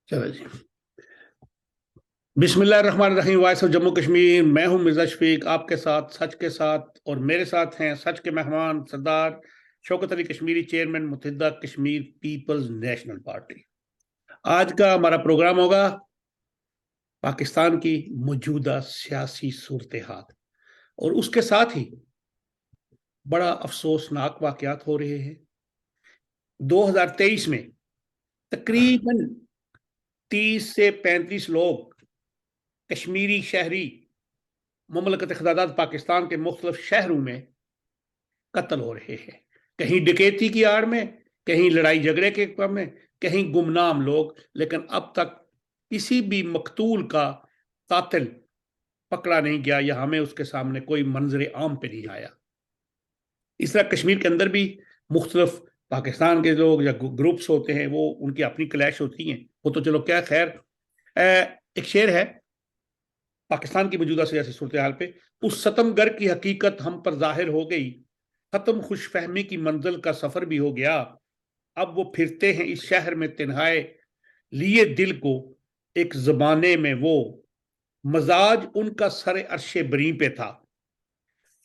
चलो जी। बिस्मिल्लाहिर्रहमानिर्रहीम। Voice of Jammu Kashmir. मैं हूं मिर्जा शफीक, आपके साथ सच के साथ, और मेरे साथ हैं सच के मेहमान Sardar Shaukat Ali Kashmiri, chairman Muttahida Kashmir peoples national party. आज का हमारा प्रोग्राम होगा पाकिस्तान की मौजूदा सियासी सूरत हाल, और उसके साथ ही बड़ा अफसोसनाक वाकयात हो रहे हैं। 2023 में तकरीबन 30 से 35 लोग कश्मीरी शहरी मुमलकत ख़ुदादाद पाकिस्तान के मुख्तलिफ शहरों में कत्ल हो रहे हैं। कहीं डकैती की आड़ में, कहीं लड़ाई झगड़े के क्रम में, कहीं गुमनाम लोग। लेकिन अब तक किसी भी मकतूल का कातिल पकड़ा नहीं गया या हमें उसके सामने कोई मंजर आम पे नहीं आया। इस तरह कश्मीर के अंदर भी मुख्तलिफ पाकिस्तान के लोग या ग्रुप्स होते हैं, वो उनकी अपनी क्लैश होती हैं। वो तो चलो क्या खैर। एक शेर है पाकिस्तान की मौजूदा सियासी सूरत हाल पे: उस सतमगर की हकीकत हम पर जाहिर हो गई, खत्म खुशफहमी की मंजिल का सफर भी हो गया। अब वो फिरते हैं इस शहर में तिन्हाए लिए दिल को, एक जमाने में वो मजाज उनका सरे अरशे बरी पे था।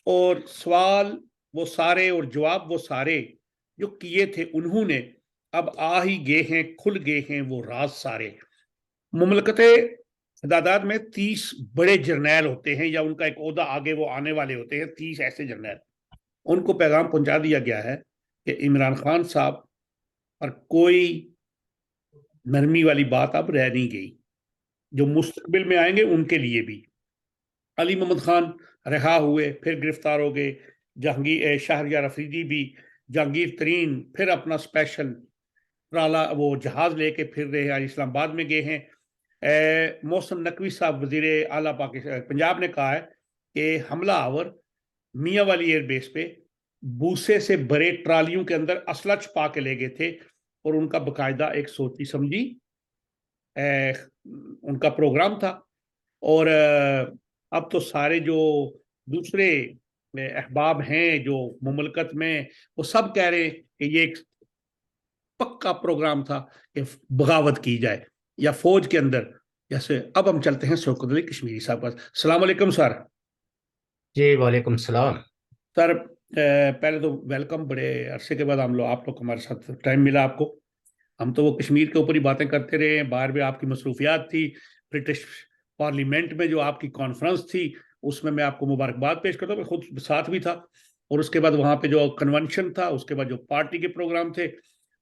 और सवाल वो सारे और जवाब वो सारे जो किए थे उन्होंने, अब आ ही गए हैं, खुल गए हैं वो राज सारे। मुमलकत दादाद में 30 बड़े जर्नैल होते हैं, या उनका एक ओहदा आगे वो आने वाले होते हैं। 30 ऐसे जर्नैल, उनको पैगाम पहुंचा दिया गया है कि इमरान खान साहब पर कोई नरमी वाली बात अब रह नहीं गई। जो मुस्तकबिल में आएंगे उनके लिए भी। अली मोहम्मद खान रिहा हुए, फिर गिरफ्तार हो गए। जहांगीर शाहरियार अफरीदी भी, जहांगीर तरीन फिर अपना स्पेशल ट्राला वो जहाज लेके फिर रहे हैं, आज इस्लामाबाद में गए हैं। मोहसिन नकवी साहब वजीर आला पाकिस्तान पंजाब ने कहा है कि हमला आवर मियाँ वाली एयरबेस पे बूसे से भरे ट्रालियों के अंदर असला छुपा के ले गए थे। और उनका बकायदा एक सोची समझी उनका प्रोग्राम था। और अब तो सारे जो दूसरे अहबाब हैं जो मुमलकत में, वो सब कह रहे हैं कि ये एक पक्का प्रोग्राम था कि बगावत की जाए या फौज के अंदर। जैसे अब हम चलते हैं शौकत अली कश्मीरी साहब पर। सलाम वालेकुम सर। जी वालेकुम सलाम। सर, पहले तो वेलकम। बड़े अरसे के बाद हम लोग आप लोग हमारे साथ टाइम मिला आपको। हम तो वो कश्मीर के ऊपर ही बातें करते रहे हैं। बाहर भी आपकी मसरूफियात थी। ब्रिटिश पार्लियामेंट में जो आपकी कॉन्फ्रेंस थी, उसमें मैं आपको मुबारकबाद पेश करता हूँ, मैं खुद साथ भी था। और उसके बाद वहाँ पे जो कन्वेंशन था, उसके बाद जो पार्टी के प्रोग्राम थे,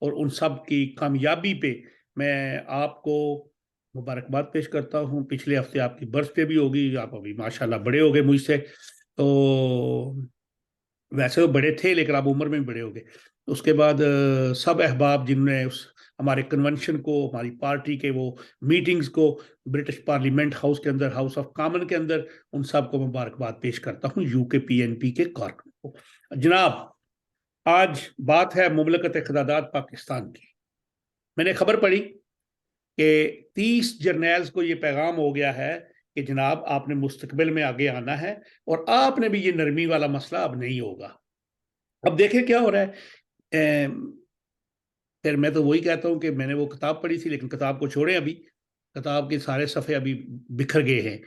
और उन सब की कामयाबी पे मैं आपको मुबारकबाद पेश करता हूँ। पिछले हफ्ते आपकी बर्थडे भी होगी। आप अभी माशाल्लाह बड़े हो गए मुझसे। तो वैसे वो बड़े थे, लेकिन आप उम्र में भी बड़े हो गए। उसके बाद सब अहबाब जिनने उस हमारे कन्वेंशन को, हमारी पार्टी के वो मीटिंग्स को ब्रिटिश पार्लियामेंट हाउस के अंदर, हाउस ऑफ कॉमन के अंदर, उन सब को मुबारकबाद पेश करता हूँ, यूके पीएनपी के कारकुन को। जनाब, आज बात है मुमलकत क़यादत पाकिस्तान की। मैंने खबर पढ़ी कि 30 जर्नैल्स को ये पैगाम हो गया है कि जनाब आपने मुस्तकबिल में आगे आना है, और आपने भी ये नरमी वाला मसला अब नहीं होगा। अब देखें क्या हो रहा है। फिर मैं तो वही कहता हूँ कि मैंने वो किताब पढ़ी थी, लेकिन किताब को छोड़े अभी। किताब के सारे सफ़े अभी बिखर गए हैं।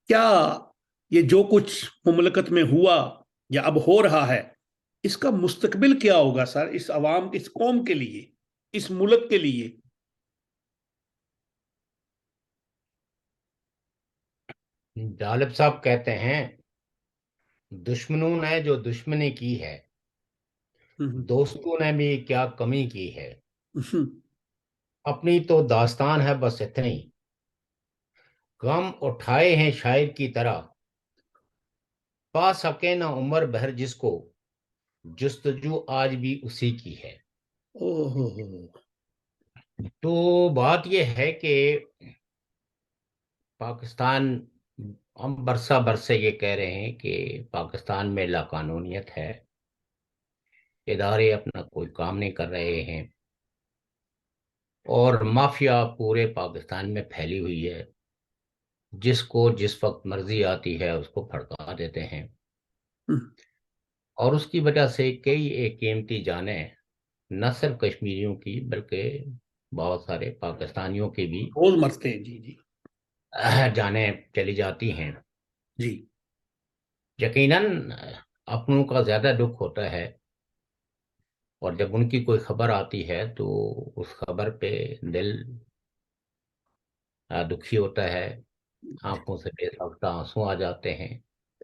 क्या ये जो कुछ मुमलकत में हुआ या अब हो रहा है, इसका मुस्तकबिल क्या होगा सर, इस अवाम, इस कौम के लिए, इस मुल्क के लिए? गालिब साहब कहते हैं, दुश्मनों ने जो दुश्मनी की है, हम्म, दोस्तों ने भी क्या कमी की है। हम्म, अपनी तो दास्तान है बस इतनी, गम उठाए हैं शायर की तरह, पा सके ना उम्र भर जिसको, जुस्तजू आज भी उसी की है। ओहो। तो बात यह है कि पाकिस्तान, हम बरसा बरसे ये कह रहे हैं कि पाकिस्तान में लाकानूनियत है, इदारे अपना कोई काम नहीं कर रहे हैं, और माफिया पूरे पाकिस्तान में फैली हुई है। जिसको जिस वक्त मर्जी आती है उसको भड़का देते हैं, हम्म, और उसकी वजह से कई एक कीमती जानें, न सिर्फ कश्मीरियों की बल्कि बहुत सारे पाकिस्तानियों की भी रोज मरते हैं जी जी। जानें चली जाती हैं। जी। यकीनन अपनों का ज्यादा दुख होता है, और जब उनकी कोई खबर आती है तो उस खबर पे दिल दुखी होता है, आंखों से बेसाख्ता आंसू आ जाते हैं।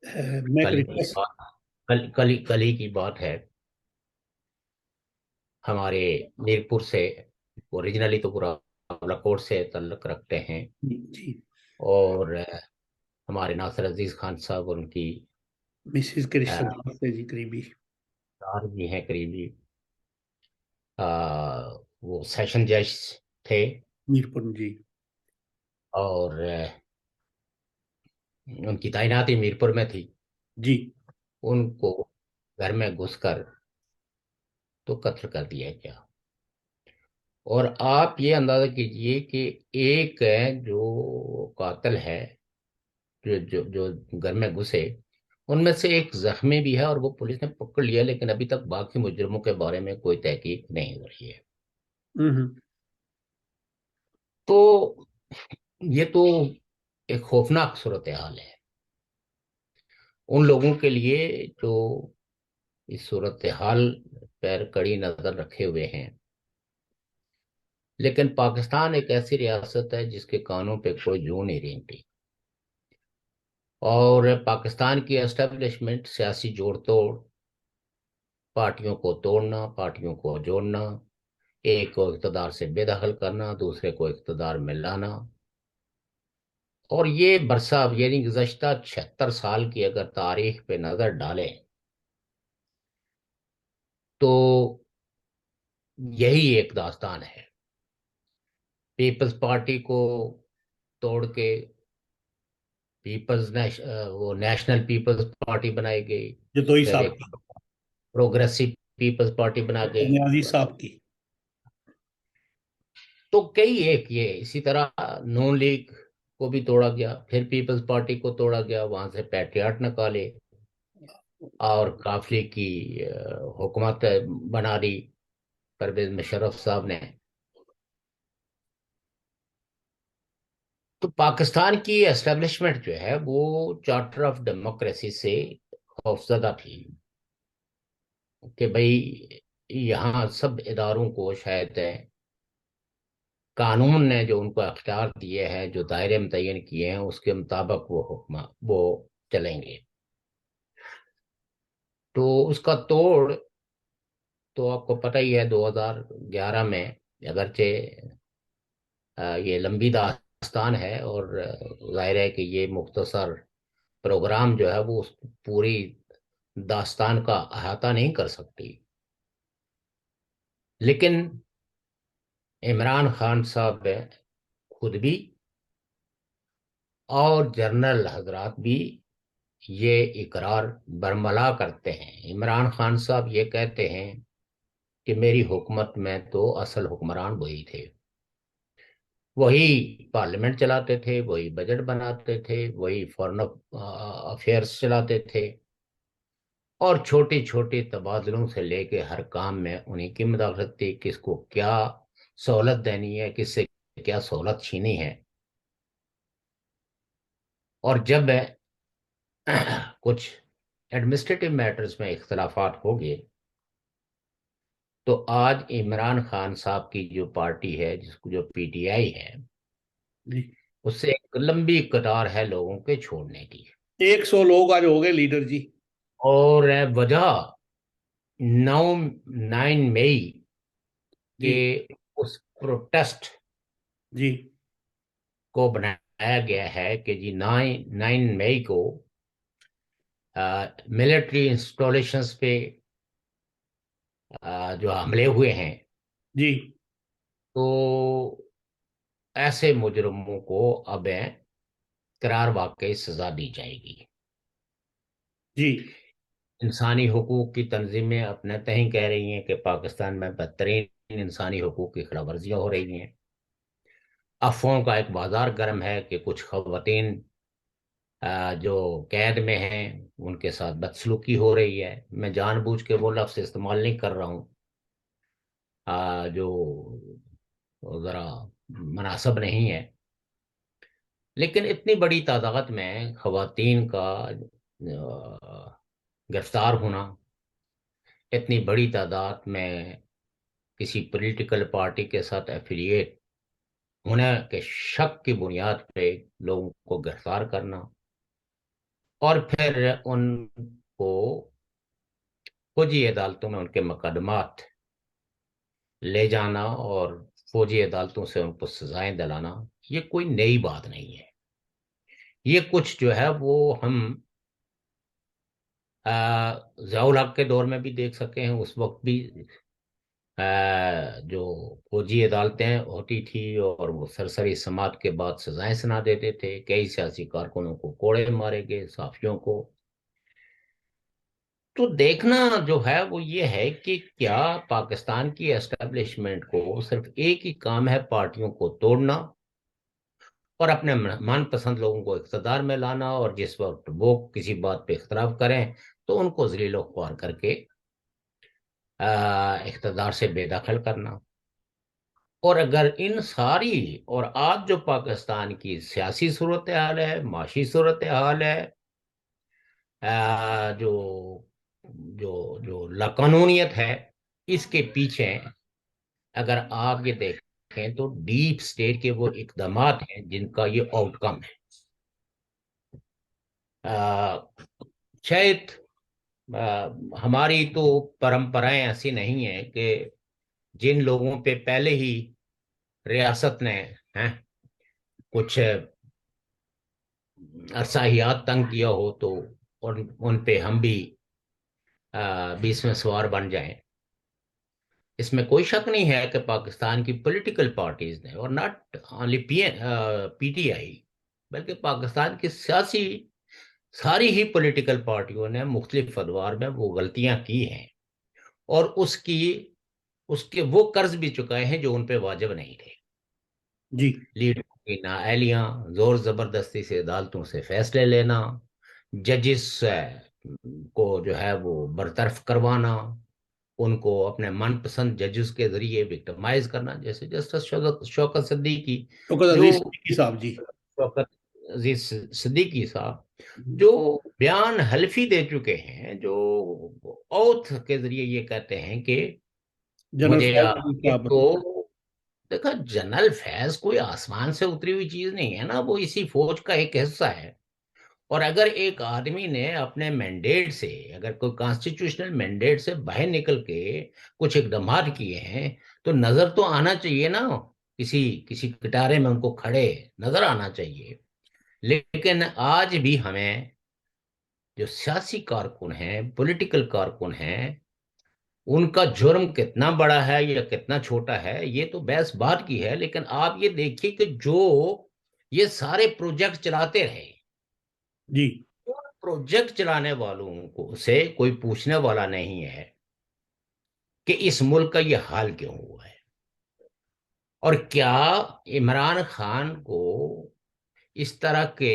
मैं एक कल की रिक्वेस्ट। बात कल ही की बात है। हमारे मीरपुर से, ओरिजिनली तो पूरा बालाकोट से ताल्लुक रखते हैं, जी। और हमारे नासिर अजीज खान साहब और उनकी मिसिस के अ, रिश्तेदार से जी, करीबी। यार भी हैं करीबी। अ, वो सेशन जज थे, मीरपुर जी। और उनकी तैनाती मीरपुर में थी। जी। उनको घर में घुसकर तो कत्ल कर दिया गया। और आप ये अंदाजा कीजिए कि एक जो कातिल है, जो घर में घुसे, उनमें से एक जख्मी भी है, और वो पुलिस ने पकड़ लिया, लेकिन अभी तक बाकी मुजरिमों के बारे में कोई तहकीक नहीं हो रही है। हम्म। तो ये तो एक खौफनाक सूरत हाल है उन लोगों के लिए जो इस सूरत हाल पर कड़ी नजर रखे हुए हैं। लेकिन पाकिस्तान एक ऐसी रियासत है जिसके कानों पे कोई जू नहीं रेंगती, और पाकिस्तान की एस्टेब्लिशमेंट सियासी जोड़ तोड़, पार्टियों को तोड़ना, पार्टियों को जोड़ना, एक को इक़्तिदार से बेदखल करना, दूसरे को इक़्तिदार में लाना, और ये बरसा यानी गुज़श्ता 76 साल की अगर तारीख पे नजर डालें तो यही एक दास्तान है। पीपल्स पार्टी को तोड़ के वो नेशनल पीपल्स पार्टी बनाई गई, जदोई फिर साहब एक की। प्रोग्रेसिव पीपल्स पार्टी बना गई। नियाजी साहब की। तो कई एक ये इसी तरह नून लीग को भी तोड़ा गया, फिर पीपल्स पार्टी को तोड़ा गया, वहां से पैट्रियाट निकाले और काफिले की हुकूमत बना दी परवेज मुशर्रफ साहब ने। तो पाकिस्तान की एस्टेब्लिशमेंट जो है वो चार्टर ऑफ डेमोक्रेसी से खौफजदा थी कि भाई यहाँ सब इदारों को शायद कानून ने जो उनको अख्तियार दिए हैं, जो दायरे मुतय्यन किए हैं, उसके मुताबिक वो हुक्म वो चलेंगे। तो उसका तोड़ तो आपको पता ही है 2011 में, अगरचे ये लंबी दास्तान है, और जाहिर है कि ये मुख्तसर प्रोग्राम जो है वो उस पूरी दास्तान का अहाता नहीं कर सकती। लेकिन इमरान खान साहब खुद भी और जनरल हजरात भी ये इकरार बरमला करते हैं। इमरान खान साहब ये कहते हैं कि मेरी हुकूमत में तो असल हुक्मरान वही थे, वही पार्लियामेंट चलाते थे, वही बजट बनाते थे, वही फॉरेन अफेयर्स चलाते थे, और छोटे छोटे तबादलों से लेके हर काम में उन्हीं की मदाखलत थी। किसको क्या सहूलत देनी है, किससे क्या सहूलत छीनी है। और जब कुछ एडमिनिस्ट्रेटिव मैटर्स में इख्तलाफात हो गए, तो आज इमरान खान साहब की जो पार्टी है, जिसको जो पीटीआई है, जी। उससे एक लंबी कतार है लोगों के छोड़ने की। 100 लोग आज हो गए लीडर जी। और वजह 9 मई जी। के उस प्रोटेस्ट जी। को बनाया गया है कि जी 9 मई को मिलिट्री इंस्टॉलेशंस पे जो हमले हुए हैं, जी। तो ऐसे मुजरमों को अब करार वाकई सजा दी जाएगी। जी। इंसानी हकूक की तंजीमें अपने तय कह रही हैं कि पाकिस्तान में बदतरीन इंसानी हकूक की खिलाफ वर्जियाँ हो रही हैं। अफवाहों का एक बाजार गर्म है कि कुछ खवातीन जो कैद में हैं उनके साथ बदसलूकी हो रही है। मैं जानबूझ के वो लफ्ज़ इस्तेमाल नहीं कर रहा हूँ जो वो ज़रा मुनासिब नहीं है। लेकिन इतनी बड़ी तादाद में खवातीन का गिरफ्तार होना, इतनी बड़ी तादाद में किसी पॉलिटिकल पार्टी के साथ एफिलिएट होने के शक की बुनियाद पे लोगों को गिरफ्तार करना, और फिर उनको फौजी अदालतों में उनके मुकदमात ले जाना और फौजी अदालतों से उनको सजाएं दिलाना, ये कोई नई बात नहीं है। ये कुछ जो है वो हम ज़ियाउल हक के दौर में भी देख सके हैं। उस वक्त भी जो फौजी अदालतें होती थी और वो सरसरी समात के बाद सजाएं सुना देते थे, कई सियासी कारकुनों को कोड़े मारे गए, साफियों को। तो देखना जो है वो ये है कि क्या पाकिस्तान की एस्टेब्लिशमेंट को सिर्फ एक ही काम है, पार्टियों को तोड़ना और अपने मनपसंद लोगों को इख्तियार में लाना, और जिस वक्त वो किसी बात पे इख्तलाफ करें तो उनको जलील ख्वार करके इख्तियार से बेदखल करना। और अगर इन सारी, और आज जो पाकिस्तान की सियासी सूरत हाल है, माशी सूरत हाल है, जो जो जो लाकानूनियत है, इसके पीछे अगर आप ये देखें तो डीप स्टेट के वो इकदामात हैं जिनका ये आउटकम है। अ, शायद हमारी तो परंपराएं ऐसी नहीं है कि जिन लोगों पे पहले ही रियासत ने हैं कुछ अरसाहियात तंग किया हो तो उन पे हम भी बीच में सवार बन जाएं। इसमें कोई शक नहीं है कि पाकिस्तान की पॉलिटिकल पार्टीज ने, और नॉट ओनली पीटीआई, बल्कि पाकिस्तान की सियासी सारी ही पॉलिटिकल पार्टियों ने मुख्तलिफ अदवार में वो गलतियां की हैं, और उसकी उसके वो कर्ज भी चुकाए हैं जो उन पे वाजिब नहीं थे। जी। लीडरों की नाअहलियां, जोर जबरदस्ती से अदालतों से फैसले लेना, जजिस को जो है वो बरतरफ करवाना, उनको अपने मनपसंद जजेस के जरिए विक्टिमाइज करना, जैसे जस्टिस शौकत सिद्दीकी, शौकत जो अजीज सिद्दीकी साहब जी। शौकत अजीज सिद्दीकी साहब जो बयान हल्फी दे चुके हैं, जो ओथ के जरिए ये कहते हैं कि जनरल मुझे फैज ये साहब। तो, देखा, जनरल फैज कोई आसमान से उतरी हुई चीज नहीं है ना, वो इसी फौज का एक हिस्सा है। और अगर एक आदमी ने अपने मैंडेट से, अगर कोई कॉन्स्टिट्यूशनल मैंडेट से बाहर निकल के कुछ इकदाम किए हैं, तो नजर तो आना चाहिए ना, किसी किसी पिटारे में उनको खड़े नजर आना चाहिए। लेकिन आज भी हमें जो सियासी कारकुन हैं, पॉलिटिकल कारकुन हैं, उनका जुर्म कितना बड़ा है या कितना छोटा है ये तो बहस बात की है। लेकिन आप ये देखिए कि जो ये सारे प्रोजेक्ट चलाते रहे, जी। प्रोजेक्ट चलाने वालों को से कोई पूछने वाला नहीं है कि इस मुल्क का ये हाल क्यों हुआ है, और क्या इमरान खान को इस तरह के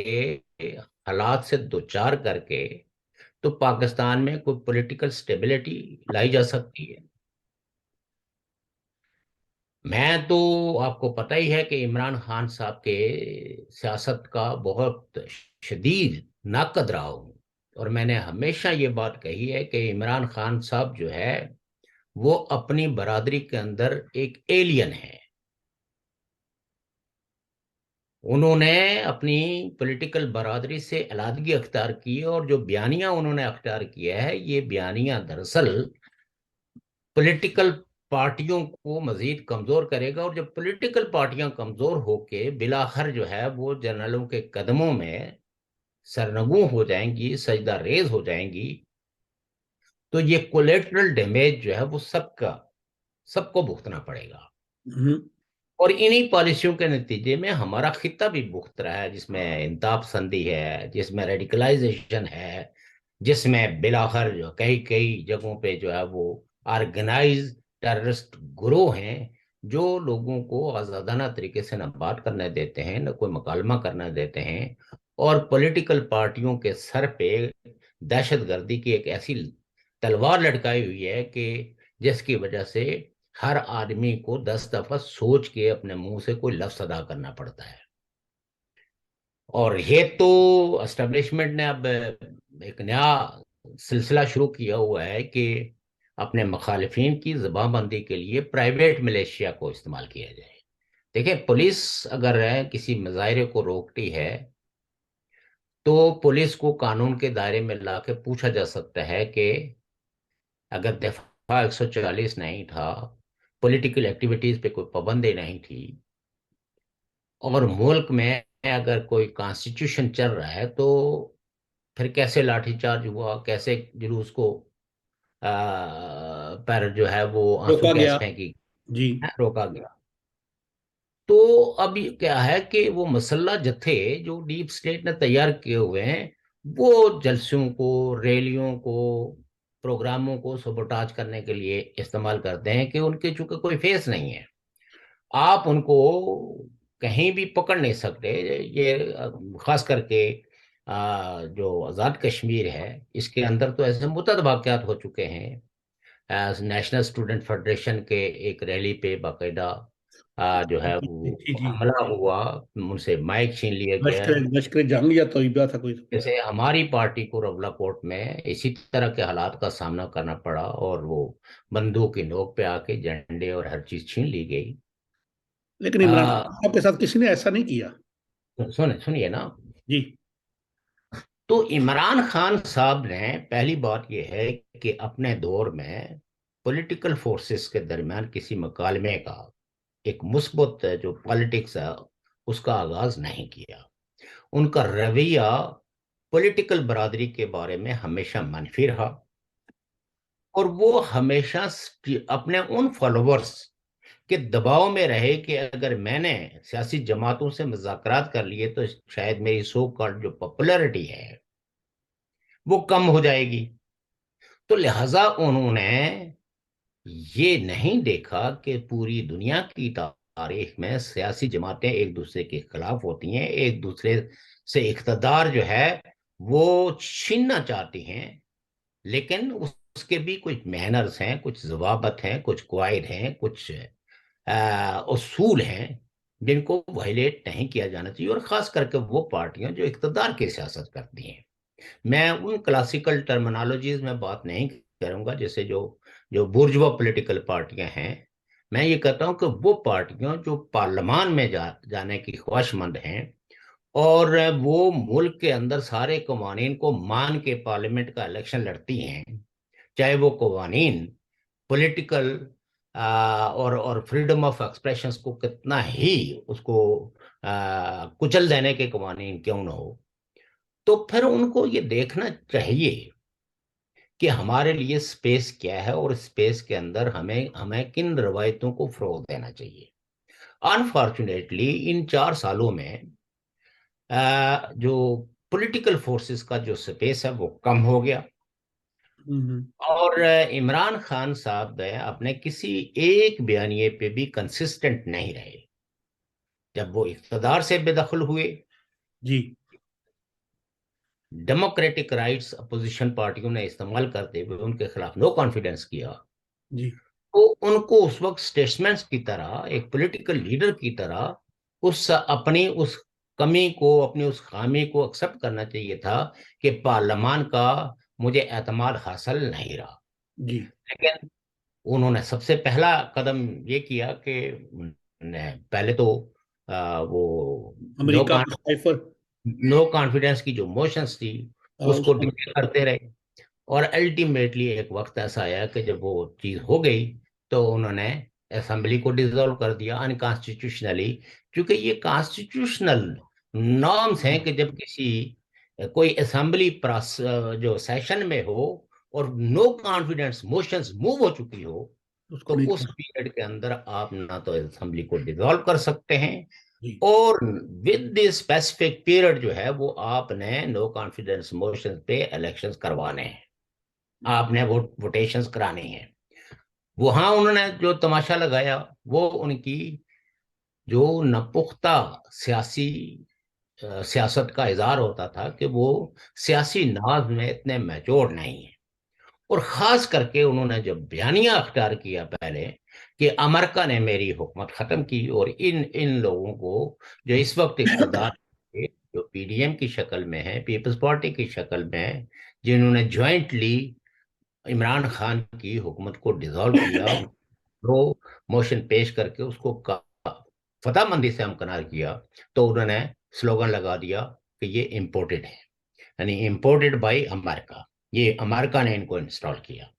हालात से दो चार करके तो पाकिस्तान में कोई पॉलिटिकल स्टेबिलिटी लाई जा सकती है। मैं तो, आपको पता ही है कि इमरान खान साहब के सियासत का बहुत शदीद नाकद रहा हूं, और मैंने हमेशा ये बात कही है कि इमरान खान साहब जो है वो अपनी बरादरी के अंदर एक एलियन है। उन्होंने अपनी पॉलिटिकल बरादरी से अलहदगी अख्तियार की है, और जो बयानियां उन्होंने अख्तियार किया है, ये बयानियां दरअसल पॉलिटिकल पार्टियों को मजीद कमजोर करेगा। और जब पॉलिटिकल पार्टियां कमजोर होके बिलाखर जो है वो जनरलों के कदमों में सरनगू हो जाएंगी, सजदा रेज हो जाएंगी, तो ये कोलेटरल डैमेज जो है वो सबको भुगतना पड़ेगा। हम्म। और इन्हीं पॉलिसियों के नतीजे में हमारा खिता भी भुगत रहा है, जिसमें इंताप संधि है, जिसमें रेडिकलाइजेशन है, जिसमें बिलाखर जो कई कई जगहों पे जो है वो ऑर्गेनाइज टेररिस्ट ग्रोह हैं, जो लोगों को आजादाना तरीके से न बात करने देते हैं, न कोई मुकालमा करने देते हैं, और पॉलिटिकल पार्टियों के सर पे दहशत गर्दी की एक ऐसी तलवार लटकाई हुई है कि जिसकी वजह से हर आदमी को 10 दफा सोच के अपने मुंह से कोई लफ्ज अदा करना पड़ता है। और ये तो एस्टेब्लिशमेंट ने अब एक नया सिलसिला शुरू किया हुआ है कि अपने मुखालिफिन की जबानबंदी के लिए प्राइवेट मिलिशिया को इस्तेमाल किया जाए। देखिए, पुलिस अगर है किसी मुजाहरे को रोकती है तो पुलिस को कानून के दायरे में लाके पूछा जा सकता है कि अगर दफा 140 नहीं था, पॉलिटिकल एक्टिविटीज पे कोई पाबंदी नहीं थी, और मुल्क में अगर कोई कॉन्स्टिट्यूशन चल रहा है, तो फिर कैसे लाठीचार्ज हुआ, कैसे जुलूस को आ, पर जो है वो आंसू रोका गैस गया। फेंकी, जी। रोका गया। तो अब ये क्या है कि वो मसल्ला जत्थे जो डीप स्टेट ने तैयार किए हुए हैं, वो जलसों को, रैलियों को, प्रोग्रामों को सबोटाज करने के लिए इस्तेमाल करते हैं कि उनके चूंकि कोई फेस नहीं है, आप उनको कहीं भी पकड़ नहीं सकते। ये खास करके जो आज़ाद कश्मीर है, इसके अंदर तो ऐसे मुतअद्दिद वाक़यात हो चुके हैं। नेशनल स्टूडेंट फेडरेशन के एक रैली पे बाकायदा जो है जी वो जी जी। हमला हुआ, उनसे माइक छीन लिया गया। लश्कर जंग या तोयबा था कोई तो। जैसे हमारी पार्टी को रवला कोर्ट में इसी तरह के हालात का सामना करना पड़ा, और वो बंदूक की नोक पे आके झंडे और हर चीज छीन ली गई। लेकिन इमरान खान साहब के साथ किसी ने ऐसा नहीं किया। सुनिए ना। जी। तो इमरान खान साहब ने पहली बात यह है कि अपने दौर में पॉलिटिकल फोर्सेस के दरमियान किसी मकालमे का, एक मुस्बत जो पॉलिटिक्स है, उसका आगाज नहीं किया। उनका रवैया पॉलिटिकल बरादरी के बारे में हमेशा मनफी रहा, और वो हमेशा अपने उन फॉलोअर्स के दबाव में रहे कि अगर मैंने सियासी जमातों से मुज़ाकरात कर लिए तो शायद मेरी सो कॉल्ड जो पॉपुलैरिटी है वो कम हो जाएगी। तो लिहाजा उन्होंने ये नहीं देखा कि पूरी दुनिया की तारीख में सियासी जमातें एक दूसरे के खिलाफ होती हैं, एक दूसरे से इख्तदार जो है वो छीनना चाहती हैं, लेकिन उसके भी कुछ मैनर्स हैं, कुछ जवाबत हैं, कुछ कवायद हैं, कुछ उसूल हैं जिनको वायलेट नहीं किया जाना चाहिए। और खास करके वो पार्टियां जो इख्तदार की सियासत करती हैं, मैं उन क्लासिकल टर्मिनोलॉजीज में बात नहीं करूंगा जैसे जो जो बुर्जुआ पॉलिटिकल पार्टियां हैं। मैं ये कहता हूं कि वो पार्टियां जो पार्लियामान में जाने की ख्वाहिशमंद हैं, और वो मुल्क के अंदर सारे कवानीन को मान के पार्लियामेंट का इलेक्शन लड़ती हैं, चाहे वो कवानीन पॉलिटिकल और फ्रीडम ऑफ एक्सप्रेशन को कितना ही उसको कुचल देने के कवानीन क्यों ना हो, तो फिर उनको ये देखना चाहिए कि हमारे लिए स्पेस क्या है, और स्पेस के अंदर हमें हमें किन रवायतों को फरोग देना चाहिए। अनफॉर्चुनेटली इन 4 सालों में जो पॉलिटिकल फोर्सेस का जो स्पेस है वो कम हो गया, हम्म। और इमरान खान साहब अपने किसी एक बयानिए पे भी कंसिस्टेंट नहीं रहे। जब वो इक़्तिदार से बेदखल हुए, जी डेमोक्रेटिक राइट्स अपोजिशन पार्टियों ने इस्तेमाल करते हुए उनके खिलाफ नो कॉन्फिडेंस किया, जी। तो उनको उस वक्त स्टेट्समैन की तरह, एक पॉलिटिकल लीडर की तरह उस अपनी उस कमी को, अपनी उस खामी को एक्सेप्ट करना चाहिए था कि पार्लियामान का मुझे एतमाद हासिल नहीं रहा। जी। लेकिन उन्होंने सबसे पहला कदम ये किया कि पहले तो वो अमेरिका को साइफर। नो कॉन्फिडेंस की जो मोशंस थी उसको उसको। डिले करते रहे, और अल्टीमेटली एक वक्त ऐसा आया कि जब वो चीज हो गई तो उन्होंने असेंबली को डिसॉल्व कर दिया अनकॉन्स्टिट्यूशनली। क्योंकि ये कॉन्स्टिट्यूशनल नॉर्म्स हैं कि जब किसी कोई असेंबली जो सेशन में हो और नो कॉन्फिडेंस मोशंस मूव हो चुकी हो, तो उसको नहीं उस छोड़ा। पीरियड के अंदर आप ना तो असेंबली को डिसॉल्व कर सकते हैं, जी। और विद दिस स्पेसिफिक पीरियड जो है वो आपने नो कॉन्फिडेंस मोशन पे इलेक्शंस करवाने हैं, आपने वोटेशंस कराने हैं। वहां उन्होंने जो तमाशा लगाया वो उनकी जो नपुख्ता सियासी सियासत का इजहार होता था कि वो सियासी नाज में इतने मैच्योर नहीं है। और खास करके उन्होंने जब बयानिया अख्तियार किया पहले कि अमेरिका ने मेरी हुकूमत खत्म की, और इन इन लोगों को जो इस वक्त इख्तियार पे, जो पीडीएम की शक्ल में है, पीपल्स पार्टी की शक्ल में है, जिन्होंने ज्वाइंटली इमरान खान की हुकूमत को डिसॉल्व किया, प्रो मोशन पेश करके उसको फतेहमंदी से हमकनार किया, तो उन्होंने स्लोगन लगा दिया कि ये इम्पोर्टेड है, यानी इम्पोर्टेड बाय अमेरिका। ये अमेरिका ने इनको इंस्टॉल किया।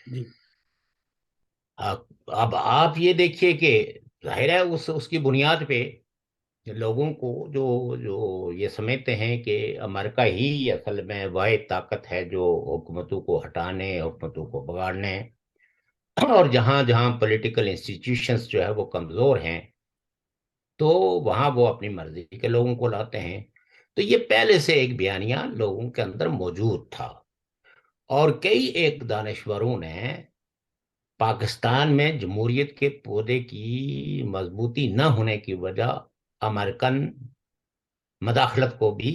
जी अब आप ये देखिए कि जाहिर है उसकी बुनियाद पे लोगों को जो जो ये समझते हैं कि अमेरिका ही असल में वाहिद ताकत है जो हुकूमतों को हटाने, हुकूमतों को बिगाड़ने, और जहां जहां पॉलिटिकल इंस्टीट्यूशंस जो है वो कमजोर हैं, तो वहां वो अपनी मर्जी के लोगों को लाते हैं। तो ये पहले से एक बयानिया लोगों के अंदर मौजूद था, और कई एक दानिशवरों ने पाकिस्तान में जमहूरियत के पौधे की मजबूती न होने की वजह अमेरिकन मदाखलत को भी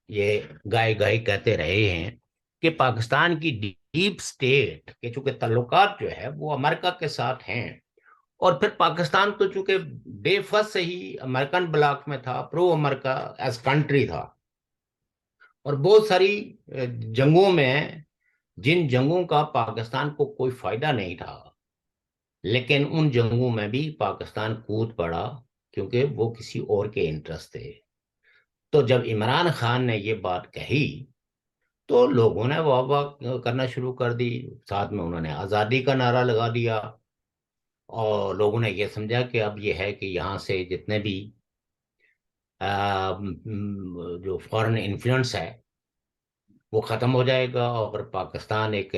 ये गाय गाय कहते रहे हैं कि पाकिस्तान की डीप स्टेट के चूंकि ताल्लुकात जो है वो अमेरिका के साथ हैं, और फिर पाकिस्तान तो चूंकि डे फर्स्ट से ही अमेरिकन ब्लॉक में था, प्रो अमेरिका एज कंट्री था, और बहुत सारी जंगों में, जिन जंगों का पाकिस्तान को कोई फायदा नहीं था, लेकिन उन जंगों में भी पाकिस्तान कूद पड़ा क्योंकि वो किसी और के इंटरेस्ट थे। तो जब इमरान खान ने ये बात कही, तो लोगों ने वाह वाह करना शुरू कर दी, साथ में उन्होंने आज़ादी का नारा लगा दिया, और लोगों ने ये समझा कि अब ये है कि यहाँ से जितने भी जो फॉरेन इन्फ्लुएंस है वो खत्म हो जाएगा, और पाकिस्तान एक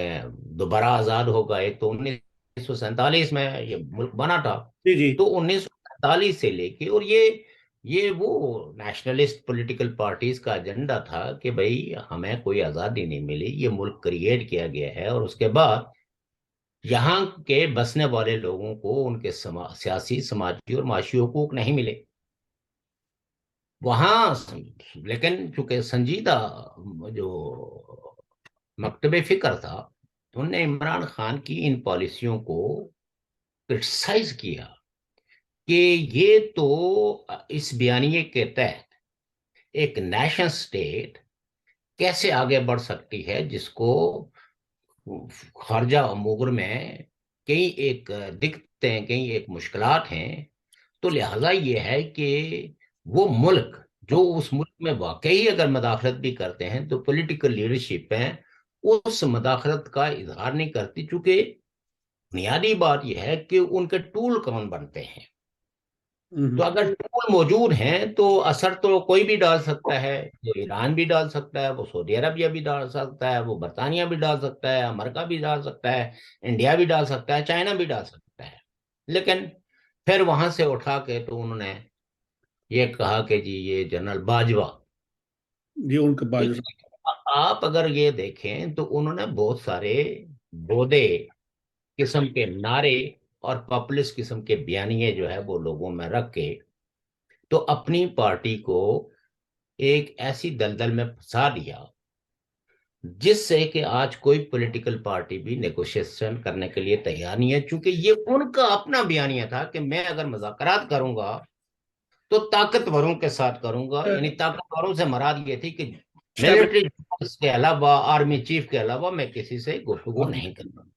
दोबारा आज़ाद होगा। एक तो 1947 में ये मुल्क बना था, जी जी। तो 1947 से लेके, और ये वो नेशनलिस्ट पॉलिटिकल पार्टीज का एजेंडा था कि भाई हमें कोई आज़ादी नहीं मिली, ये मुल्क क्रिएट किया गया है, और उसके बाद यहाँ के बसने वाले लोगों को उनके सियासी, समाजी और माशी हुकूक नहीं मिले वहां। लेकिन चूंकि संजीदा जो मकतब फिक्र था, उनने इमरान खान की इन पॉलिसियों को क्रिटिसाइज किया कि ये तो इस बयानिए के तहत एक नेशन स्टेट कैसे आगे बढ़ सकती है, जिसको खारजा अमूर में कई एक दिक्कतें, कई एक मुश्किलात हैं। तो लिहाजा ये है कि वो मुल्क जो उस मुल्क में वाकई अगर मदाखलत भी करते हैं, तो पॉलिटिकल लीडरशिप है उस मदाखलत का इजहार नहीं करती, चूंकि बुनियादी बात यह है कि उनके टूल कौन बनते हैं। तो अगर टूल मौजूद हैं तो असर तो कोई भी डाल सकता है, वो ईरान भी डाल सकता है, वो सऊदी अरबिया भी डाल सकता है, वो बरतानिया भी डाल सकता है, अमेरिका भी डाल सकता है, इंडिया भी डाल सकता है, चाइना भी डाल सकता है। लेकिन फिर वहां से उठा के तो उन्होंने ये कहा कि जी ये जनरल बाजवा। जी उनके तो बाजू। आप अगर ये देखें तो उन्होंने बहुत सारे बोदे किस्म के नारे और पॉपुलिस्ट किस्म के बयानिए जो है वो लोगों में रख के, तो अपनी पार्टी को एक ऐसी दलदल में फंसा दिया जिससे कि आज कोई पॉलिटिकल पार्टी भी नेगोशिएशन करने के लिए तैयार नहीं है, क्योंकि ये उनका अपना बयानिया था कि मैं अगर मुज़ाकरात करूंगा तो ताकतवरों के साथ करूंगा। यानी ताकतवरों से मुराद ये थी कि मिलिट्री के अलावा, आर्मी चीफ के अलावा मैं किसी से गुफ्तगू नहीं करता।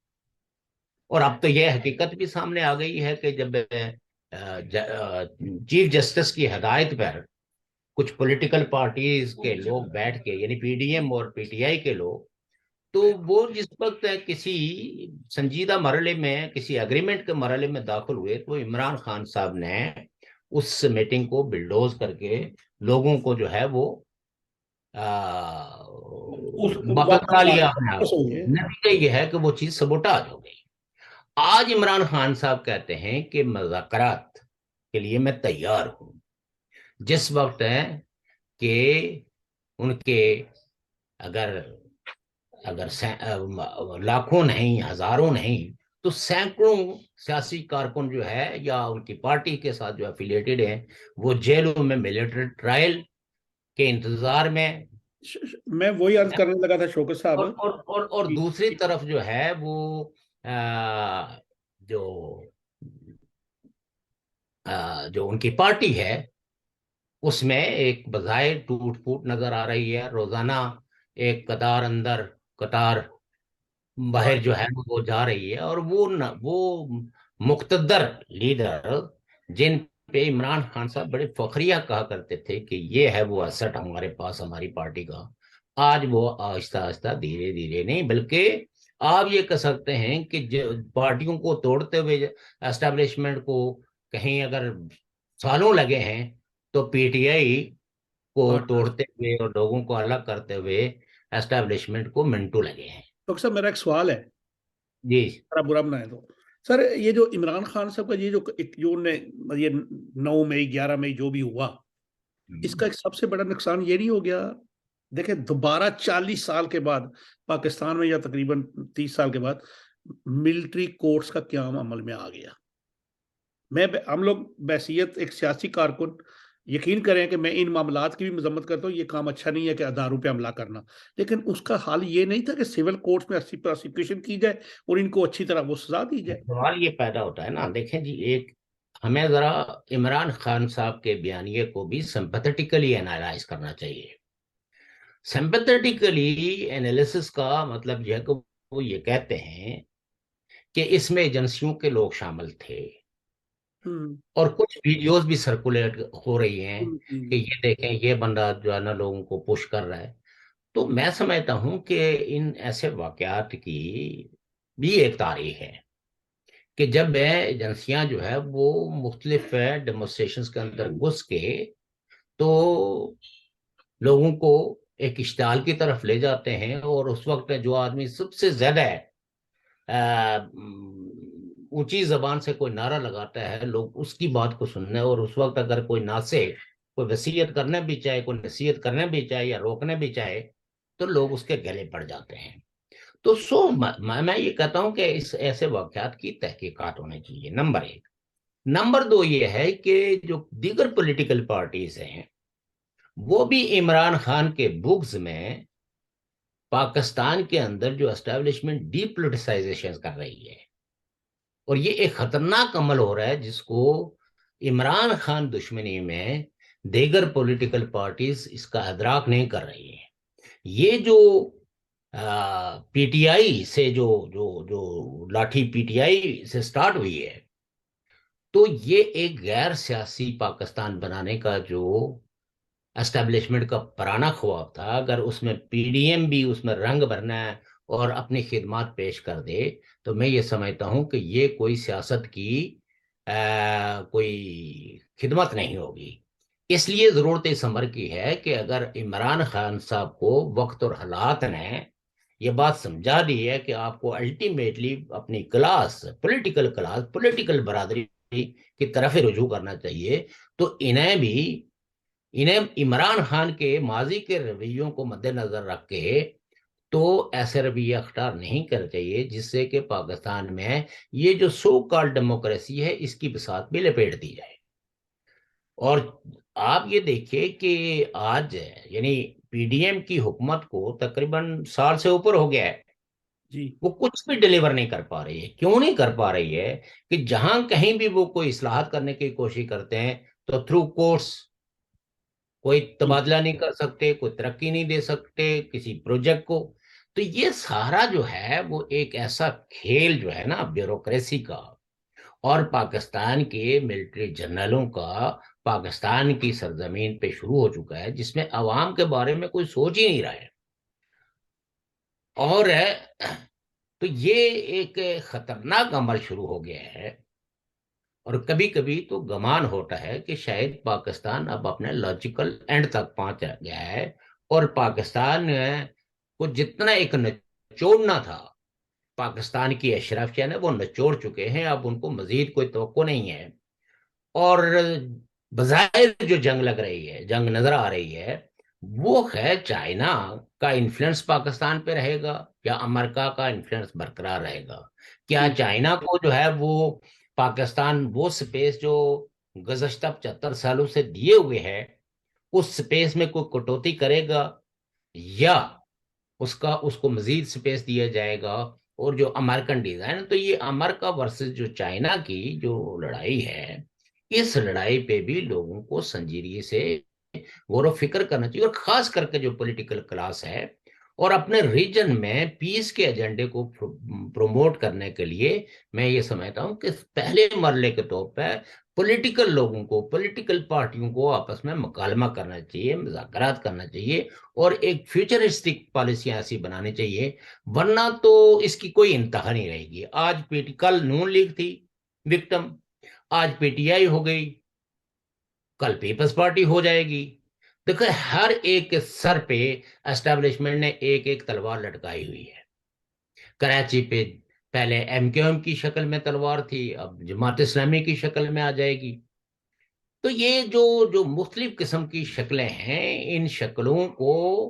और अब तो यह हकीकत भी सामने आ गई है कि जब चीफ जस्टिस की हदायत पर कुछ पॉलिटिकल पार्टीज के लोग बैठ के, यानी पीडीएम और पीटीआई के लोग, तो वो जिस वक्त किसी संजीदा मरहले में, किसी एग्रीमेंट के मरहले में दाखिल हुए, तो इमरान खान साहब ने उस मीटिंग को बिल्डोज करके लोगों को जो है वो उसको बकला वापस लिया अपने आप। वापस हो गए। नतीजा ये है कि वो चीज सबोटाज हो गई। आज इमरान खान साहब कहते हैं कि मुज़ाकरात के लिए मैं तैयार हूं, जिस वक्त है कि उनके अगर अगर लाखों नहीं, हजारों नहीं, तो सैकड़ों सियासी कारकुन जो है या उनकी पार्टी के साथ जो एफिलिएटेड हैं, वो जेलों में मिलिट्री ट्रायल के इंतजार में मैं वही अर्ज करने लगा था शौकत साहब और दूसरी कि तरफ जो है वो आ, जो जो उनकी पार्टी है उसमें एक बजाय टूट फूट नजर आ रही है। रोजाना एक कतार अंदर, कतार बाहर जो है वो जा रही है। और वो मुख्तदर लीडर जिन पे इमरान खान साहब बड़े फखरिया कहा करते थे कि ये है वो असट हमारे पास हमारी पार्टी का, आज वो आहिस्ता आहिस्ता धीरे धीरे नहीं बल्कि आप ये कह सकते हैं कि जो पार्टियों को तोड़ते हुए एस्टेब्लिशमेंट को कहीं अगर सालों लगे हैं, तो पीटीआई को पार्टनर्स। तोड़ते हुए और लोगों को अलग करते हुए एस्टेब्लिशमेंट को मिनटों लगे हैं। डॉक्टर साहब मेरा एक सवाल है, जी। अगर आप बुरा बनाए तो। सर ये जो इमरान खान साहब का ये जो जो ने ये 9 मई 11 मई जो भी हुआ, इसका एक सबसे बड़ा नुकसान ये नहीं हो गया? देखें, दोबारा 40 साल के बाद पाकिस्तान में, या तकरीबन 30 साल के बाद, मिलिट्री कोर्ट्स का क्याम अमल में आ गया। हम लोग बैसियत एक सियासी कारकुन यकीन करें कि मैं इन मामलात की भी मजम्मत करता हूँ, ये काम अच्छा नहीं है कि अदारों पे हमला करना, लेकिन उसका हाल ये नहीं था कि सिविल कोर्ट्स में अच्छी प्रोसिक्यूशन की जाए और इनको अच्छी तरह वो सजा दी जाए। सवाल ये पैदा होता है ना, देखें जी, एक हमें जरा इमरान खान साहब के बयानिए को भी सिंपैथेटिकली एनालाइज करना चाहिए। सिंपैथेटिकली एनालिसिस का मतलब यह है कि वो ये कहते हैं कि इसमें एजेंसियों के लोग शामिल थे, हम्म। और कुछ वीडियोस भी सर्कुलेट हो रही हैं कि हम्म। ये देखें ये बंदा जो है ना लोगों को पुश कर रहा है। तो मैं समझता हूं कि इन ऐसे वाकयात की भी एक तारीख है कि जब एजेंसियां जो है वो मुख्तलिफ डेमोस्ट्रेशन के अंदर घुस के तो लोगों को एक इश्ताल की तरफ ले जाते हैं, और उस वक्त जो आदमी सबसे ज्यादा ऊंची जबान से कोई नारा लगाता है, लोग उसकी बात को सुनने, और उस वक्त अगर कोई नासे कोई वसीयत करने भी चाहे, कोई नसीहत करने भी चाहे या रोकने भी चाहे, तो लोग उसके गले पड़ जाते हैं। तो मैं ये कहता हूं कि इस ऐसे वाकयात की तहकीकात होनी चाहिए, नंबर एक। नंबर दो ये है कि जो दीगर पॉलिटिकल पार्टीज हैं वो भी इमरान खान के बुग्ज में पाकिस्तान के अंदर जो एस्टेब्लिशमेंट डीपोलिटिसाइजेशन कर रही है, और ये एक खतरनाक अमल हो रहा है जिसको इमरान खान दुश्मनी में दीगर पॉलिटिकल पार्टीज इसका अदराक नहीं कर रही है। ये जो पीटीआई से जो जो जो लाठी पीटीआई से स्टार्ट हुई है, तो ये एक गैर सियासी पाकिस्तान बनाने का जो एस्टेब्लिशमेंट का पुराना ख्वाब था, अगर उसमें पीडीएम भी उसमें रंग भरना है और अपनी खिदमत पेश कर दे, तो मैं ये समझता हूं कि ये कोई सियासत की कोई खिदमत नहीं होगी। इसलिए जरूरत इस अमर की है कि अगर इमरान खान साहब को वक्त और हालात ने ये बात समझा दी है कि आपको अल्टीमेटली अपनी क्लास, पॉलिटिकल क्लास, पॉलिटिकल बरादरी की तरफ ही रुजू करना चाहिए, तो इन्हें इमरान खान के माजी के रवैयों को मद्देनजर रख के तो ऐसे रवैया अख्तियार नहीं करना चाहिए जिससे कि पाकिस्तान में ये जो सो कॉल्ड डेमोक्रेसी है इसकी बिसात भी लपेट दी जाए। और आप ये देखिए कि आज यानी पीडीएम की हुकूमत को तकरीबन साल से ऊपर हो गया है, जी। वो कुछ भी डिलीवर नहीं कर पा रही है। क्यों नहीं कर पा रही है? कि जहां कहीं भी वो कोई इस्लाहत करने की कोशिश करते हैं तो थ्रू कोर्ट्स, कोई जी। तबादला नहीं कर सकते, कोई तरक्की नहीं दे सकते किसी प्रोजेक्ट को। तो ये सारा जो है वो एक ऐसा खेल जो है ना ब्यूरोक्रेसी का और पाकिस्तान के मिलिट्री जनरलों का पाकिस्तान की सरजमीन पे शुरू हो चुका है, जिसमें अवाम के बारे में कोई सोच ही नहीं रहा है। और तो ये एक खतरनाक अमल शुरू हो गया है। और कभी कभी तो गमान होता है कि शायद पाकिस्तान अब अपने लॉजिकल एंड तक पहुंच गया है, और पाकिस्तान को जितना एक निचोड़ना था, पाकिस्तान की अशराफिया ने वो निचोड़ चुके हैं, अब उनको मजीद कोई तवक्को नहीं है। और बजाय जो जंग लग रही है, जंग नजर आ रही है, वो है चाइना का इन्फ्लुएंस पाकिस्तान पे रहेगा या अमेरिका का इन्फ्लुएंस बरकरार रहेगा? क्या जी। चाइना को जो है वो पाकिस्तान वो स्पेस जो गुज़श्ता 75 सालों से दिए हुए है, उस स्पेस में कोई कटौती करेगा? या उसका उसको मजीद स्पेस दिया जाएगा। और जो अमेरिकन डिजाइन, तो ये अमेरिका वर्सेस जो चाइना की जो लड़ाई है, इस लड़ाई पे भी लोगों को संजीदगी से गौर व फिक्र करना चाहिए, और खास करके जो पॉलिटिकल क्लास है, और अपने रीजन में पीस के एजेंडे को प्रमोट करने के लिए मैं ये समझता हूँ कि पहले मरले के तौर पर पॉलिटिकल लोगों को, पॉलिटिकल पार्टियों को आपस में मुकालमा करना चाहिए, मुज़ाकरात करना चाहिए, और एक फ्यूचरिस्टिक पॉलिसियां ऐसी बनानी चाहिए। वरना तो इसकी कोई इंतहा नहीं रहेगी। आज पीटी कल नून लीग थी विक्टिम, आज पीटीआई हो गई, कल पीपल्स पार्टी हो जाएगी। देखो, हर एक के सर पे एस्टेब्लिशमेंट ने एक एक तलवार लटकाई हुई है। कराची पे पहले एमक्यूएम की शक्ल में तलवार थी, अब जमात इस्लामी की शक्ल में आ जाएगी। तो ये जो जो मुख्तलिफ किस्म की शक्लें हैं, इन शक्लों को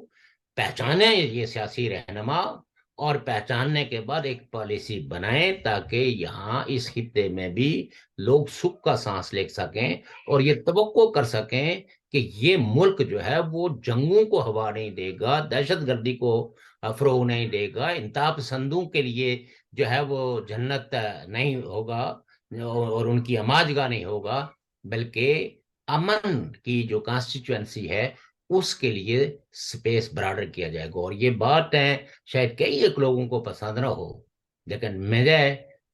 पहचाने ये सियासी रहनुमा, और पहचानने के बाद एक पॉलिसी बनाएं ताकि यहाँ इस खित्ते में भी लोग सुख का सांस ले सकें, और ये तवक्को कर सकें कि ये मुल्क जो है वो जंगों को हवा नहीं देगा, दहशतगर्दी को फरोग नहीं देगा, इंतहा पसंदों के लिए जो है वो जन्नत नहीं होगा, और उनकी अमाजगाह नहीं होगा, बल्कि अमन की जो कॉन्स्टिट्यूएंसी है उसके लिए स्पेस बराबर किया जाएगा। और ये बात है, शायद कई एक लोगों को पसंद ना हो, लेकिन मुझे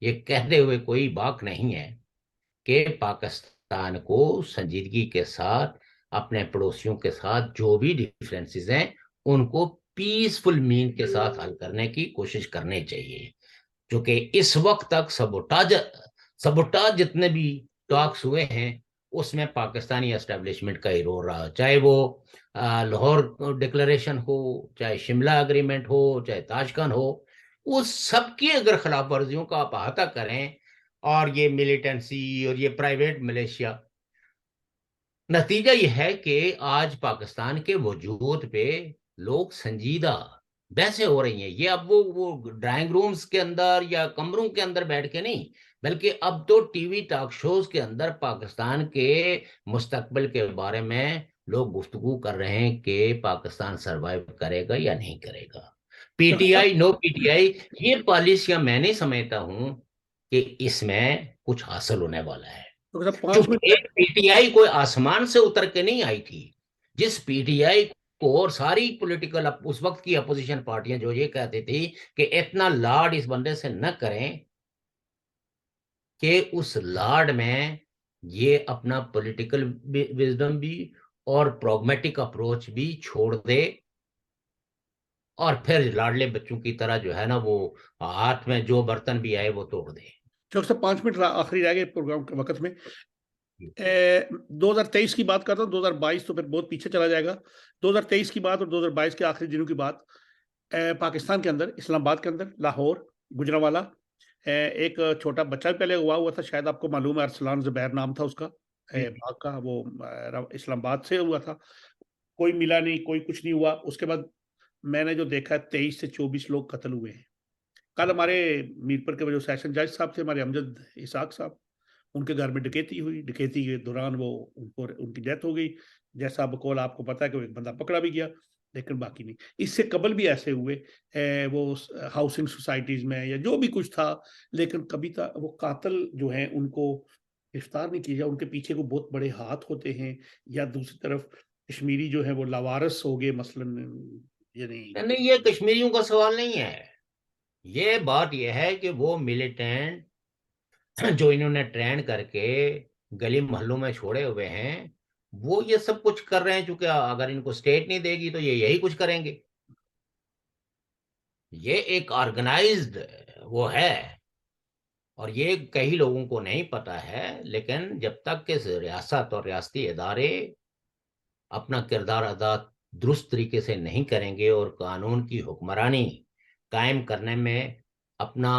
ये कहते हुए कोई बात नहीं है कि पाकिस्तान को संजीदगी के साथ अपने पड़ोसियों के साथ जो भी डिफरेंसेस हैं उनको पीसफुल मीन के साथ हल करने की कोशिश करनी चाहिए। क्योंकि इस वक्त तक सबोटाज सबोटाज जितने भी टॉक्स हुए हैं उसमें पाकिस्तानी एस्टेब्लिशमेंट का ही रोल रहा, चाहे वो लाहौर डिक्लेरेशन हो, चाहे शिमला एग्रीमेंट हो, चाहे ताशकंद हो, वो सबकी अगर खिलाफ वर्जियों का आप अहाता करें, और ये मिलिटेंसी और ये प्राइवेट मलेशिया, नतीजा यह है कि आज पाकिस्तान के वजूद पे लोग संजीदा बहसें हो रही हैं। ये अब वो ड्राइंग रूम्स के अंदर या कमरों के अंदर बैठ के नहीं, बल्कि अब तो टीवी टॉक शोज के अंदर पाकिस्तान के मुस्तकबिल के बारे में लोग गुफ्तगू कर रहे हैं कि पाकिस्तान सरवाइव करेगा या नहीं करेगा। डॉक्टर साहब, पीटीआई नो पीटीआई, ये पॉलिसियां मैं नहीं समझता हूं कि इसमें कुछ हासिल होने वाला है। डॉक्टर साहब 5 मिनट क्योंकि एक पीटीआई कोई आसमान से उतर के नहीं आई थी। जिस पीटीआई को और सारी पॉलिटिकल उस वक्त की अपोजिशन पार्टियां जो ये कहती थी कि इतना लाड इस बंदे से न करें, कि उस लाड में ये अपना पॉलिटिकल विजडम भी और प्रॉग्मेटिक अप्रोच भी छोड़ दे, और फिर लाडले बच्चों की तरह जो है ना वो हाथ में जो बर्तन भी आए वो तोड़ दे। डॉक्टर साहब 5 मिनट आखिरी रह गए प्रोग्राम के वक्त में। 2023 की बात करता हूँ, 2022 तो फिर बहुत पीछे चला जाएगा। 2023 की बात और 2022 के आखिरी दिनों की बात। पाकिस्तान के अंदर, इस्लामाबाद के अंदर, लाहौर, गुजरांवाला, एक छोटा बच्चा भी पहले हुआ हुआ था, शायद आपको मालूम है, अरसलान जुबैर नाम था उसका, बाघ का। वो इस्लामाबाद से हुआ था। कोई मिला नहीं, कोई कुछ नहीं हुआ। उसके बाद मैंने जो देखा है, 23 से 24 लोग कत्ल हुए हैं। कल हमारे मीरपुर के जो सेशन जज साहब थे, हमारे अमजद इसाक साहब, उनके घर में डकैती हुई। डकैती के दौरान वो उनको उनकी डेथ हो गई। जैसा बकौल आपको पता है कि वो एक बंदा पकड़ा भी गया, लेकिन बाकी नहीं। इससे कबल भी ऐसे हुए, वो हाउसिंग सोसाइटीज में या जो भी कुछ था, लेकिन कभी तक वो कातिल जो हैं उनको गिरफ्तार नहीं किया जाए। उनके पीछे को बहुत बड़े हाथ होते हैं। या दूसरी तरफ कश्मीरी जो है वो लावारस हो गए मसलन, यानी। नहीं, ये कश्मीरियों का सवाल नहीं है। ये बात यह है कि वो मिलिटेंट जो इन्होंने ट्रेन करके गली मोहल्लों में छोड़े हुए हैं, वो ये सब कुछ कर रहे हैं। चूंकि अगर इनको स्टेट नहीं देगी तो ये यही कुछ करेंगे। ये एक ऑर्गेनाइज्ड वो है, और ये कई लोगों को नहीं पता है। लेकिन जब तक कि रियासत और रियासती इदारे अपना किरदार अदा दुरुस्त तरीके से नहीं करेंगे, और कानून की हुक्मरानी कायम करने में अपना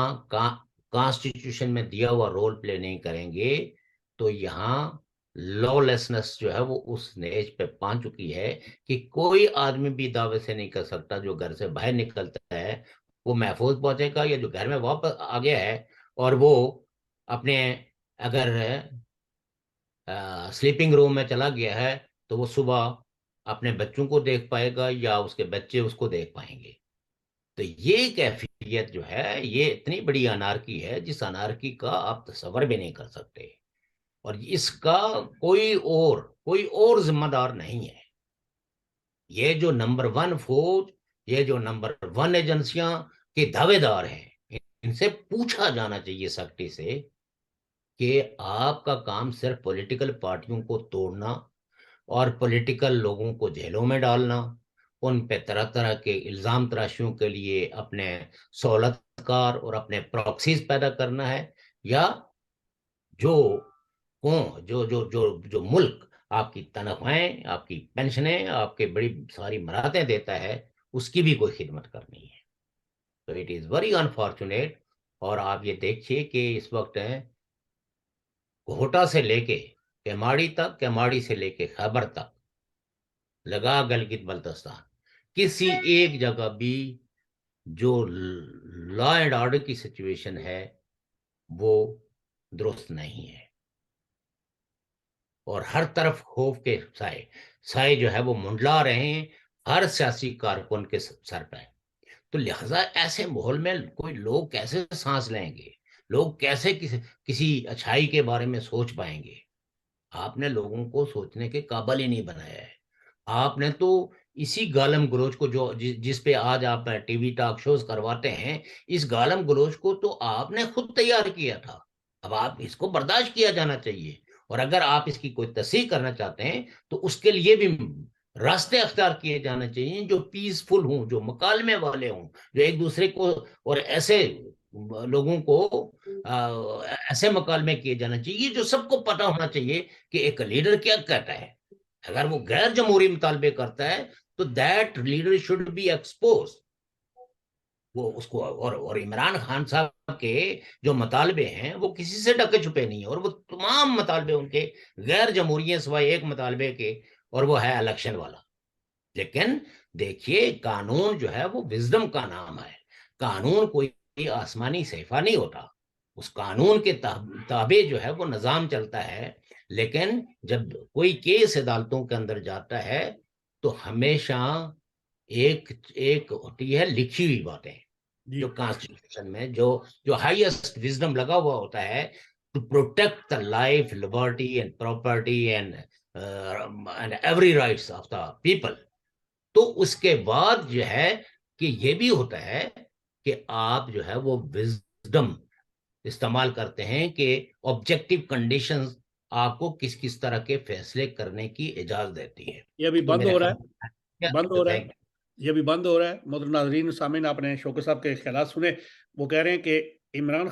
कॉन्स्टिट्यूशन में दिया हुआ रोल प्ले नहीं करेंगे, तो यहाँ लॉलेसनेस जो है वो उस स्टेज पे पहुंच चुकी है कि कोई आदमी भी दावे से नहीं कर सकता जो घर से बाहर निकलता है वो महफूज पहुंचेगा, या जो घर में वापस आ गया है और वो अपने अगर स्लीपिंग रूम में चला गया है तो वो सुबह अपने बच्चों को देख पाएगा या उसके बच्चे उसको देख पाएंगे। तो ये कैफियत जो है, ये इतनी बड़ी अनारकी है जिस अनारकी का आप तस्वर भी नहीं कर सकते। और इसका कोई और जिम्मेदार नहीं है। ये जो नंबर वन फौज, ये जो नंबर वन एजेंसियां के दावेदार हैं, इनसे पूछा जाना चाहिए सख्ती से कि आपका काम सिर्फ पॉलिटिकल पार्टियों को तोड़ना और पॉलिटिकल लोगों को जेलों में डालना, उन पे तरह तरह के इल्जाम तराशियों के लिए अपने सहूलतकार और अपने प्रॉक्सीज पैदा करना है, या जो कौन जो जो जो जो मुल्क आपकी तनख्वाहें, आपकी पेंशनें, आपके बड़ी सारी मराहतें देता है, उसकी भी कोई खिदमत करनी है। तो इट इज वेरी अनफॉर्चुनेट। और आप ये देखिए कि इस वक्त है कोहटा से लेके केमाड़ी तक, केमाड़ी से लेके खैबर तक, लगा गिलगित बल्तिस्तान, किसी एक जगह भी जो लॉ एंड ऑर्डर की सिचुएशन है वो दुरुस्त नहीं है। और हर तरफ खौफ के साए साए जो है वो मंडला रहे हैं हर सियासी कारकुन के सर पे। तो लिहाजा ऐसे माहौल में कोई लोग कैसे सांस लेंगे, लोग कैसे किसी अच्छाई के बारे में सोच पाएंगे। आपने लोगों को सोचने के काबिल ही नहीं बनाया है। आपने तो इसी गालम गलोच को जिस पे आज आप टीवी टॉक शोज करवाते हैं, इस गालम गलोच को तो आपने खुद तैयार किया था। अब आप इसको बर्दाश्त किया जाना चाहिए। और अगर आप इसकी कोई तस्हीह करना चाहते हैं तो उसके लिए भी रास्ते अख्तियार किए जाने चाहिए जो पीसफुल हों, जो मुकालमे वाले हों, जो एक दूसरे को और ऐसे लोगों को ऐसे मुकालमे किए जाना चाहिए जो सबको पता होना चाहिए कि एक लीडर क्या कहता है। अगर वो गैर जमहूरी मुतालबे करता है तो that leader should be expose. वो उसको और इमरान खान साहब के जो मुतालबे हैं वो किसी से ढके छुपे नहीं है, और वो तमाम मुतालबे उनके गैर जमहूरी हैं सिवाय एक मुतालबे के, और वो है इलेक्शन वाला। लेकिन देखिए, कानून जो है वो विजडम का नाम है। कानून कोई आसमानी सहीफा नहीं होता। उस कानून के ताबे जो है वो निजाम चलता है। लेकिन जब कोई केस अदालतों के अंदर जाता है तो हमेशा एक एक होती है लिखी हुई बातें, जी। जो कॉन्स्टिट्यूशन में जो जो हाईएस्ट विजडम लगा हुआ होता है, to protect the life, liberty and property and every rights of the people. तो उसके बाद जो है कि ये भी होता है कि आप जो है वो विजडम इस्तेमाल करते हैं कि ऑब्जेक्टिव कंडीशंस आपको किस किस तरह के फैसले करने की इजाजत देती है। ये अभी तो बंद मेरे हो रहा है, बंद हो ख्याल रहा है, थैंक ये अभी बंद हो रहा है। मोहतरम नाज़रीन सामीन, आपने शौकत साहब के ख्यालात सुने। वो कह रहे हैं कि इमरान